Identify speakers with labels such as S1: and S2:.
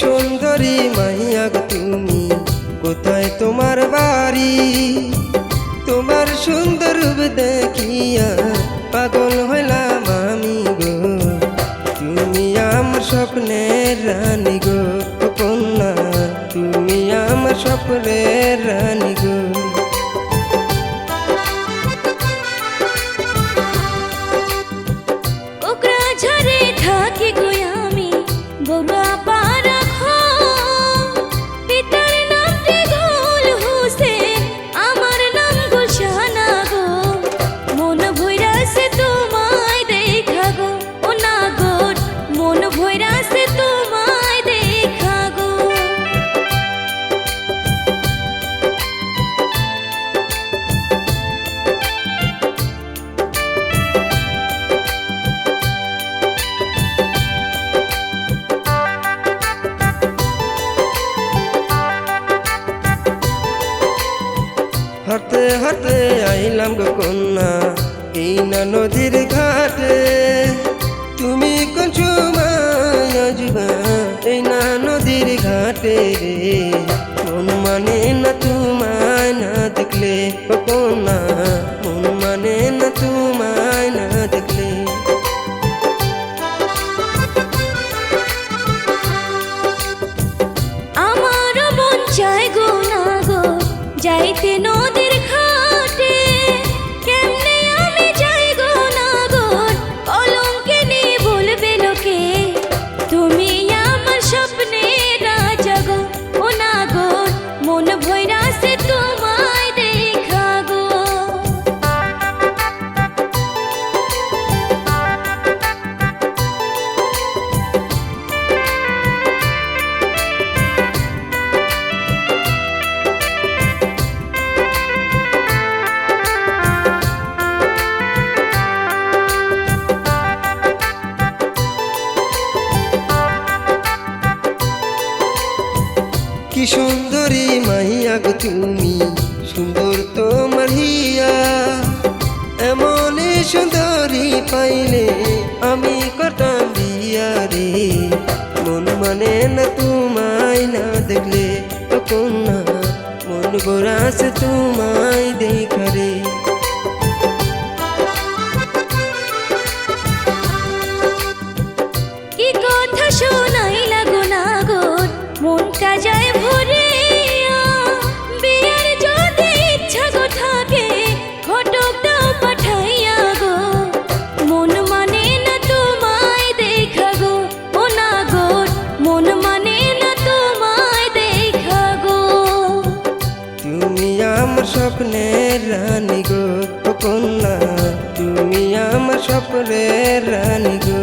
S1: সুন্দরী মাইয়া গো তুমি, কোথায় তোমার বাড়ি? তোমার সুন্দর রূপ দেখিয়া পাগল হইলাম আমি গো। তুমি আমার স্বপ্নের রানী গো কন্যা, তুমি আমার স্বপ্নের রানী গো।
S2: কোকড়াঝাড়ে থাকি গো আমি, বড়ুয়া পাড়া পিতার নামটি গোল হোসেন, আমার নাম গুলশানা গো। মন ভৈরাছে তোমায় দেখা গো, ও না গো মন ভৈরাছে তোমায় দেখা গো।
S1: হাঁটতে হাঁটতে আইলাম গো কন্যা এই না নদীর ঘাটে। তুমি কোন সময় আসবা এই না নদীর ঘাটে রে? মন মানে না তোমায় না দেখলে ও কন্যা, মন মানে না তোমায় না দেখলে।
S2: আমারও মন চায় গো না গো যাইতে নদীর ঘাটে, কেমনে আমি যাই গো না গো কলঙ্কে নিয়ে বলবে লোকে। তুমি আমার স্বপ্নে রাজা গো, ও না গো মন ভৈরাছে তোমায় দেখা গো।
S1: কি সুন্দরী মাইয়া গো তুমি, সুন্দর তোমার হিয়া। এমন সুন্দরী পাইলে আমি করতাম বিয়া রে। মন মানে না তোমায় না দেখলে ও কন্যা, মন গোরাছে তোমায় দেখা রে।
S2: কি কথা শোনাইলা গো না গো মনটা যায় ভরে। বিয়ের যদি ইচ্ছা গো থাকে ঘটক দাও পাঠাইয়া গো। মন মানে না তোমায় দেখা গো, ও না গো মন মানে না তোমায় দেখা গো।
S1: তুমি আমার স্বপ্নের রানী গো কন্যা, তুমি আমার স্বপ্নের রানী গো।